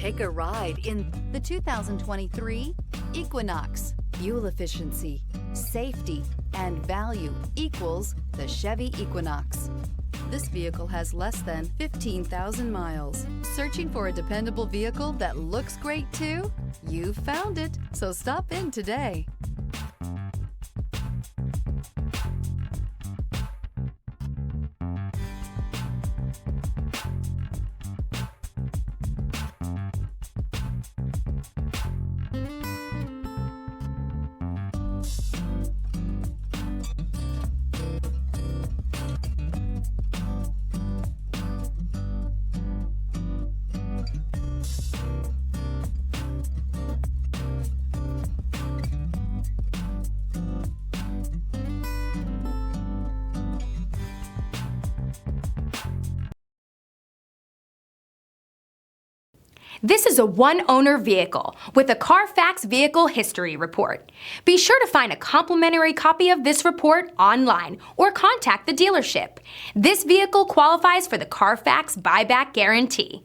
Take a ride in the 2023 Equinox. Fuel efficiency, safety, and value equals the Chevy Equinox. This vehicle has less than 15,000 miles. Searching for a dependable vehicle that looks great too? You've found it, so stop in today. This is a one-owner vehicle with a Carfax Vehicle History Report. Be sure to find a complimentary copy of this report online or contact the dealership. This vehicle qualifies for the Carfax Buyback Guarantee.